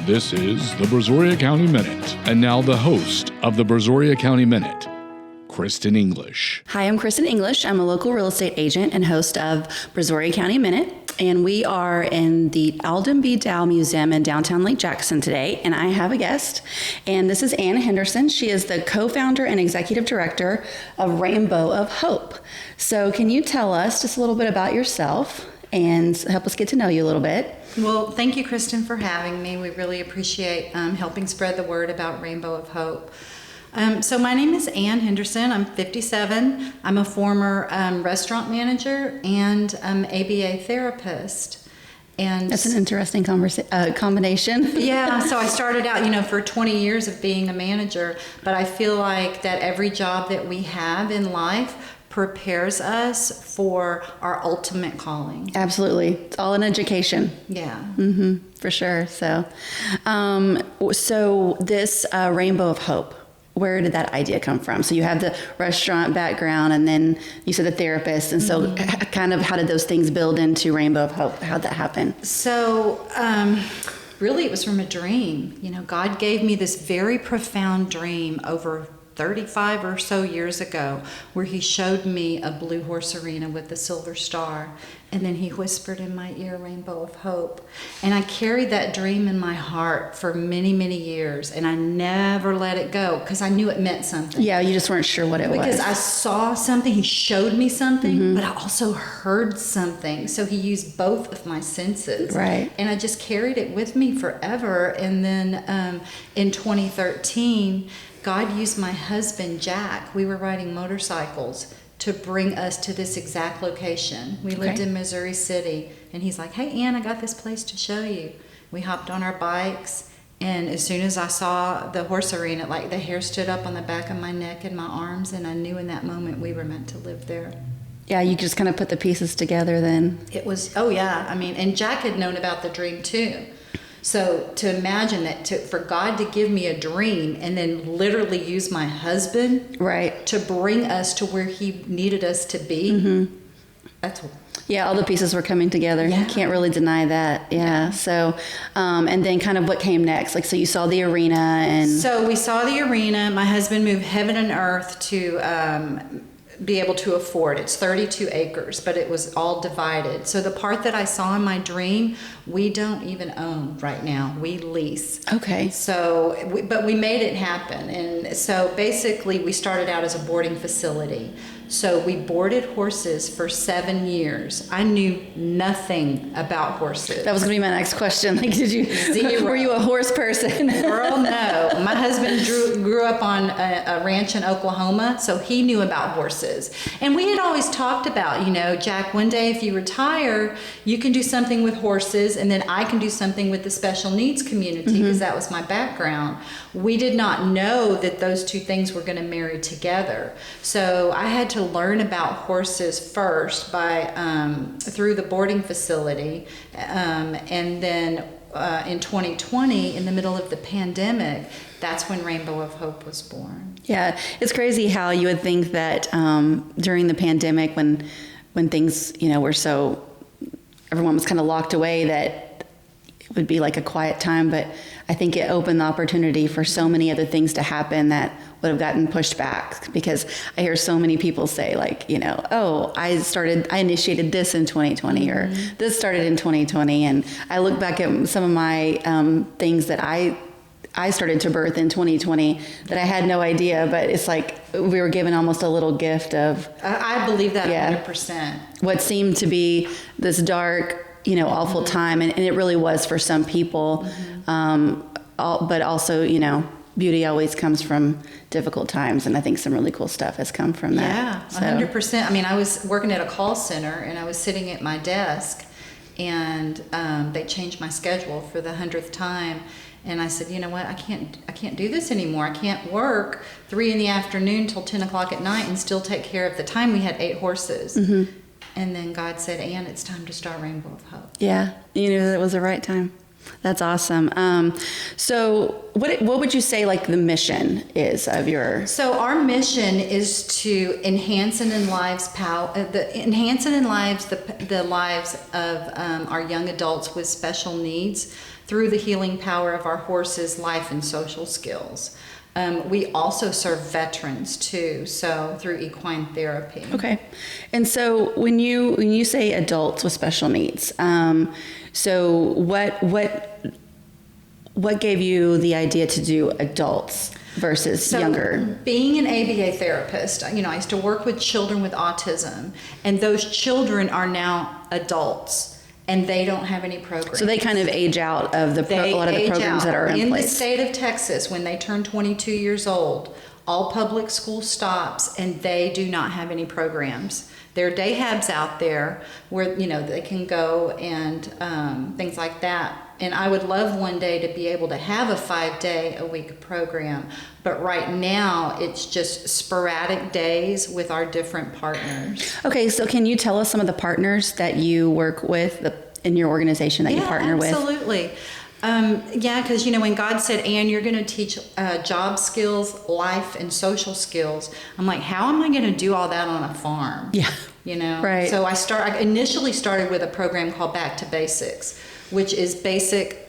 This is the Brazoria County Minute. And now the host of the Brazoria County Minute, Christen English. Hi, I'm Christen English. I'm a local real estate agent and host of Brazoria County Minute. And we are in the Alden B. Dow Museum in downtown Lake Jackson today. And I have a guest. And this is Ann Henderson. She is the co-founder and executive director of Rainbow of Hope. So can you tell us just a little bit about yourself and help us get to know you a little bit? Well, thank you, Christen, for having me. We really appreciate helping spread the word about Rainbow of Hope. So my name is Ann Henderson. I'm 57. I'm a former restaurant manager and ABA therapist. And that's an interesting combination. Yeah, so I started out, for 20 years of being a manager, but I feel like that every job that we have in life prepares us for our ultimate calling. Absolutely. It's all in education. Yeah. For sure. So, so this Rainbow of Hope, where did that idea come from? So you have the restaurant background, and then you said the therapist, and so kind of how did those things build into Rainbow of Hope? How'd that happen? So really it was from a dream. God gave me this very profound dream over 35 or so years ago, where he showed me a blue horse arena with the silver star, and then he whispered in my ear, Rainbow of Hope. And I carried that dream in my heart for many, many years, and I never let it go because I knew it meant something. Yeah, you just weren't sure what it was. Because I saw something, he showed me something, but I also heard something. So he used both of my senses. Right. And I just carried it with me forever. And then in 2013, God used my husband, Jack. We were riding motorcycles to bring us to this exact location. We lived in Missouri City, and he's like, hey, Ann, I got this place to show you. We hopped on our bikes, and as soon as I saw the horse arena, like the hair stood up on the back of my neck and my arms, and I knew in that moment we were meant to live there. Yeah, you just kind of put the pieces together then. It was, and Jack had known about the dream too. So to imagine that for God to give me a dream and then literally use my husband to bring us to where he needed us to be, that's what. Yeah, all the pieces were coming together. Yeah. You can't really deny that. Yeah. So, and then kind of what came next? Like, so you saw the arena and... So we saw the arena. My husband moved heaven and earth to be able to afford. It's 32 acres, but it was all divided. So the part that I saw in my dream, we don't even own right now. We lease. Okay. So, but we made it happen. And so basically we started out as a boarding facility. So we boarded horses for 7 years. I knew nothing about horses. That was going to be my next question. Like, were you a horse person? Girl, no. My husband grew up on a ranch in Oklahoma, so he knew about horses. And we had always talked about, Jack, one day if you retire, you can do something with horses, and then I can do something with the special needs community, because that was my background. We did not know that those two things were going to marry together. So I had to learn about horses first through the boarding facility, and then in 2020, in the middle of the pandemic, that's when Rainbow of Hope was born. Yeah, it's crazy how you would think that during the pandemic, when things were so, everyone was kind of locked away, that it would be like a quiet time, but I think it opened the opportunity for so many other things to happen that would have gotten pushed back, because I hear so many people say, like, I initiated this in 2020, or this started in 2020. And I look back at some of my things that I started to birth in 2020 that I had no idea, but it's like we were given almost a little gift of... I believe that 100%. What seemed to be this dark, awful time, and it really was for some people, but also, beauty always comes from difficult times, and I think some really cool stuff has come from that. Yeah, 100%. I mean, I was working at a call center, and I was sitting at my desk, and they changed my schedule for the 100th time. And I said, you know what, I can't do this anymore. I can't work 3 p.m. till 10 o'clock at night and still take care of the time. We had 8 horses. And then God said, Ann, it's time to start Rainbow of Hope. Yeah, you knew that it was the right time. That's awesome. So what would you say like the mission is of your? So our mission is to enhance and enlives the lives of our young adults with special needs through the healing power of our horses' life and social skills. We also serve veterans too, so through equine therapy. Okay. And so when you say adults with special needs, so what gave you the idea to do adults versus younger? Being an ABA therapist, I used to work with children with autism, and those children are now adults. And they don't have any programs. So they kind of age out of a lot of the programs that are in place. In the state of Texas, when they turn 22 years old, all public school stops, and they do not have any programs. There are day habs out there where they can go and things like that. And I would love one day to be able to have a 5-day-a-week program. But right now, it's just sporadic days with our different partners. Okay, so can you tell us some of the partners that you work with in your organization that you partner with? Absolutely. Because when God said, Ann, you're going to teach job skills, life, and social skills, I'm like, how am I going to do all that on a farm? Yeah. Right. So I initially started with a program called Back to Basics, which is basic,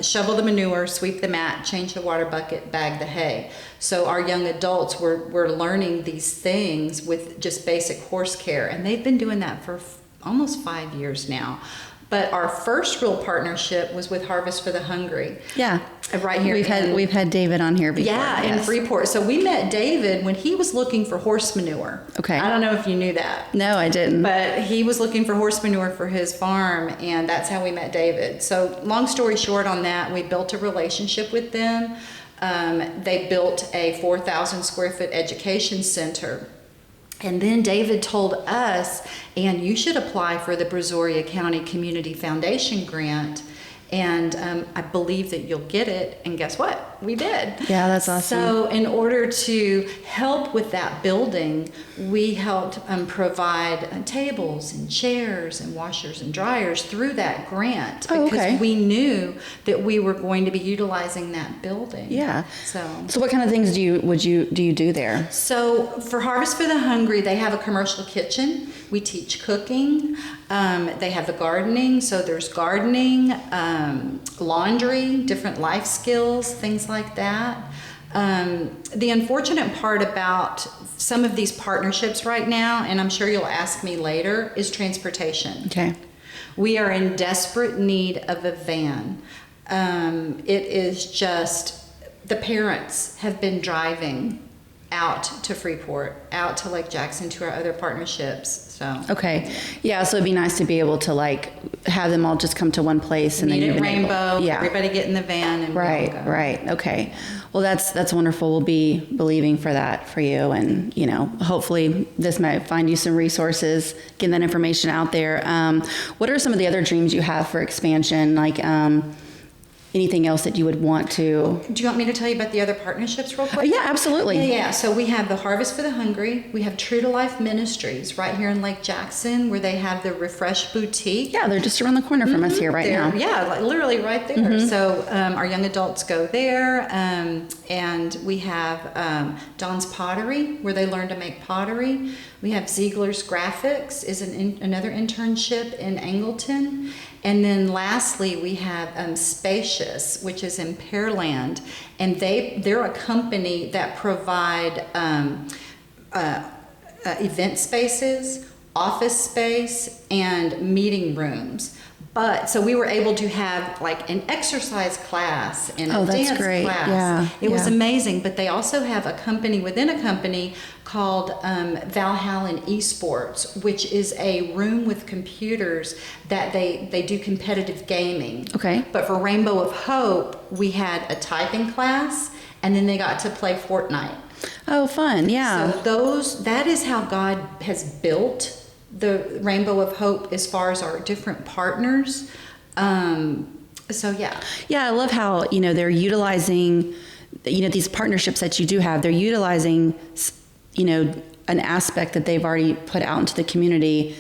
shovel the manure, sweep the mat, change the water bucket, bag the hay. So our young adults were learning these things with just basic horse care, and they've been doing that for almost 5 years now. But our first real partnership was with Harvest for the Hungry. Yeah. Right here. We've had David on here before. Yeah, in Freeport. So we met David when he was looking for horse manure. Okay. I don't know if you knew that. No, I didn't. But he was looking for horse manure for his farm, and that's how we met David. So long story short on that, we built a relationship with them. They built a 4,000 square foot education center. And then David told us, and you should apply for the Brazoria County Community Foundation grant. And I believe that you'll get it. And guess what? We did. Yeah, that's awesome. So in order to help with that building, we helped provide tables and chairs and washers and dryers through that grant. Because we knew that we were going to be utilizing that building. Yeah. So what kind of things do you do there? So for Harvest for the Hungry, they have a commercial kitchen. We teach cooking. They have the gardening. So there's gardening, laundry, different life skills, things like that. The unfortunate part about some of these partnerships right now, and I'm sure you'll ask me later, is transportation. Okay. We are in desperate need of a van. It is just, the parents have been driving out to Freeport, out to Lake Jackson, to our other partnerships. So okay, yeah. So it'd be nice to be able to have them all just come to one place and meet then at Rainbow. Yeah. Everybody get in the van and right. we all go. Right. Okay. Well, that's wonderful. We'll be believing for that for you, and hopefully this might find you some resources, getting that information out there. What are some of the other dreams you have for expansion? Anything else that you would want to? Do you want me to tell you about the other partnerships real quick? Yeah, absolutely. Yeah. So we have the Harvest for the Hungry. We have True to Life Ministries right here in Lake Jackson, where they have the Refresh Boutique. Yeah, they're just around the corner from us here right now. Yeah, literally right there. Mm-hmm. So our young adults go there, and we have Don's Pottery, where they learn to make pottery. We have Ziegler's Graphics is another internship in Angleton. And then lastly, we have Spacious, which is in Pearland, and they're a company that provide event spaces, office space, and meeting rooms. But so we were able to have an exercise class and a dance class. Yeah, it was amazing. But they also have a company within a company called Valhalla Esports, which is a room with computers that they do competitive gaming. Okay. But for Rainbow of Hope, we had a typing class, and then they got to play Fortnite. Oh, fun! Yeah. So that is how God has built the Rainbow of Hope as far as our different partners. So yeah. Yeah, I love how, they're utilizing, these partnerships that you do have, they're utilizing, an aspect that they've already put out into the community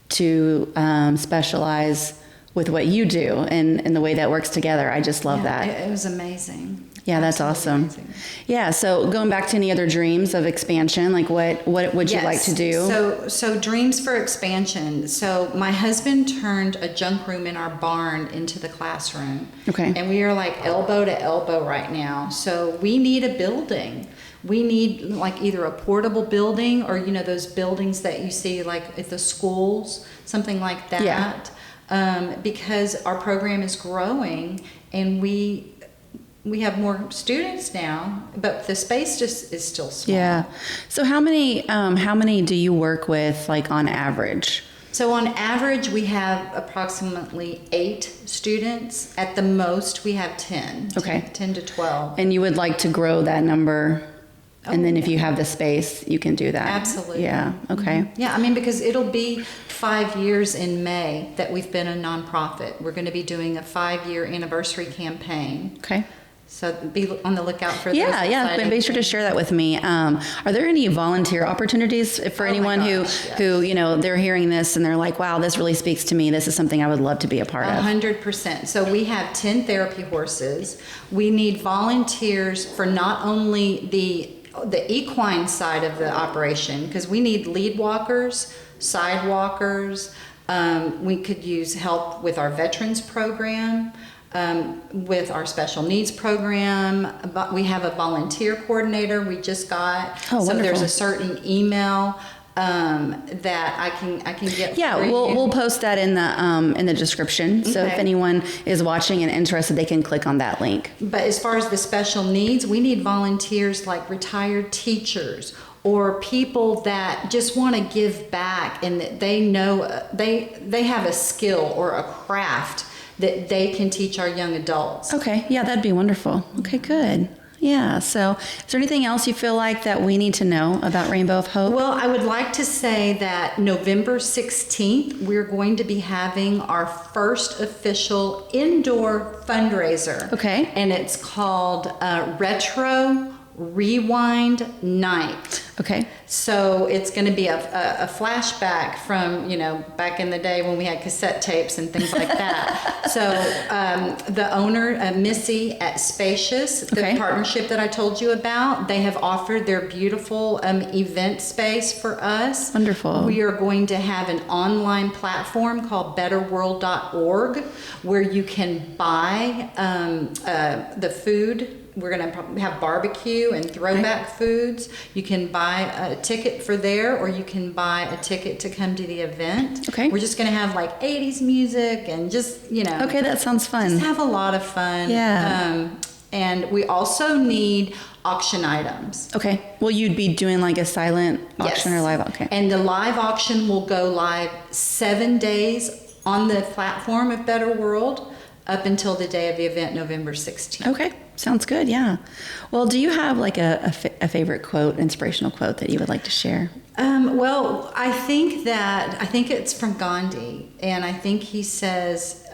to specialize with what you do and the way that works together. I just love that. It was amazing. Yeah, that's awesome. Amazing. Yeah, so going back to any other dreams of expansion, like what would you like to do? So dreams for expansion. So my husband turned a junk room in our barn into the classroom. Okay. And we are like elbow to elbow right now. So we need a building. We need like either a portable building or, those buildings that you see like at the schools, something like that. Yeah. Because our program is growing and we have more students now, but the space just is still small. Yeah. So how many do you work with, like, on average? So on average, we have approximately 8 students. At the most, we have 10. Okay. 10 to 12. And you would like to grow that number, and then if yeah. you have the space, you can do that. Absolutely. Yeah. Okay. Mm-hmm. Yeah, I mean, because it'll be 5 years in May that we've been a nonprofit. We're going to be doing a 5-year anniversary campaign. Okay. So be on the lookout for those. Yeah. Be sure to share that with me. Are there any volunteer opportunities for anyone who they're hearing this and they're like, wow, this really speaks to me. This is something I would love to be a part of. 100%. So we have 10 therapy horses. We need volunteers for not only the equine side of the operation, because we need lead walkers, side walkers. We could use help with our veterans program. With our special needs program, but we have a volunteer coordinator we just got. Oh, so wonderful. There's a certain email that I can get. Yeah, for we'll you. post that in the description. So if Okay. anyone is watching and interested, they can click on that link. But as far as the special needs, we need volunteers like retired teachers or people that just want to give back and that they know they have a skill or a craft that they can teach our young adults. Okay, yeah, that'd be wonderful. Okay, good. Yeah, so is there anything else you feel like that we need to know about Rainbow of Hope? Well, I would like to say that November 16th, we're going to be having our first official indoor fundraiser. Okay. And it's called Retro Rewind Night. Okay. So it's going to be a flashback from, back in the day when we had cassette tapes and things like that. So the owner, Missy at Spacious, the partnership that I told you about, they have offered their beautiful event space for us. Wonderful. We are going to have an online platform called betterworld.org where you can buy the food. We're going to have barbecue and throwback foods. You can buy a ticket for there, or you can buy a ticket to come to the event. Okay. We're just going to have like 80s music and just, Okay, that sounds fun. just have a lot of fun. Yeah. And we also need auction items. Okay. Well, you'd be doing like a silent auction Yes. or live? Okay. And the live auction will go live 7 days on the platform of Better World up until the day of the event, November 16th. Okay. Sounds good. Yeah. Well, do you have like a favorite quote, inspirational quote that you would like to share? Well, I think it's from Gandhi, and I think he says,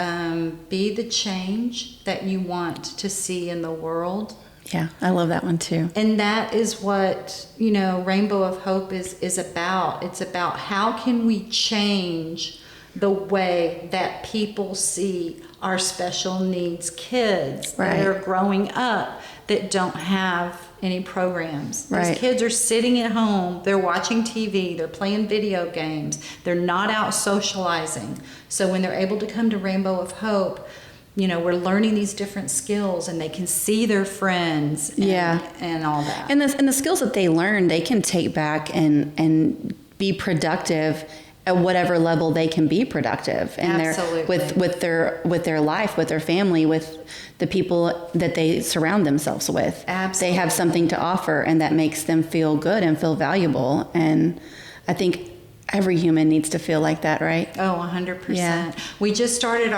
be the change that you want to see in the world. Yeah, I love that one too. And that is what, Rainbow of Hope is about. It's about how can we change the way that people see our special needs kids that are growing up that don't have any programs. These kids are sitting at home, they're watching TV, they're playing video games, they're not out socializing. So when they're able to come to Rainbow of Hope, we're learning these different skills and they can see their friends and all that. And the skills that they learn, they can take back and be productive at whatever level they can be productive and with their life, with their family, with the people that they surround themselves with. Absolutely. They have something to offer, and that makes them feel good and feel valuable. And I think every human needs to feel like that, right? Oh, 100%. Yeah. We just started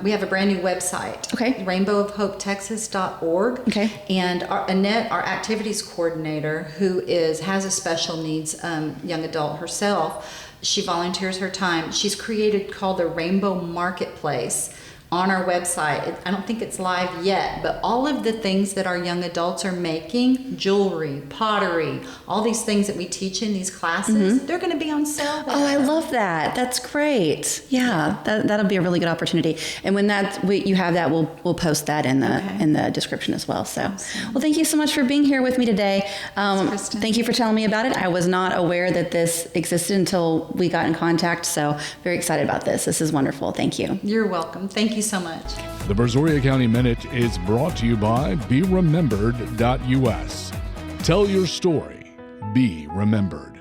we have a brand new website. Okay. rainbowofhopetexas.org. Okay. And Annette, our activities coordinator, who has a special needs young adult herself, she volunteers her time. She's created called the Rainbow Marketplace, on our website. I don't think it's live yet, but all of the things that our young adults are making, jewelry, pottery, all these things that we teach in these classes, they're going to be on sale there. Oh, I love that. That's great. Yeah, that'll be a really good opportunity. And when you have that, we'll post that in the description as well. So, well, thank you so much for being here with me today. Thank you for telling me about it. I was not aware that this existed until we got in contact. So, very excited about this. This is wonderful. Thank you. You're welcome. Thank you so much. The Brazoria County Minute is brought to you by BeRemembered.us. Tell your story. Be remembered.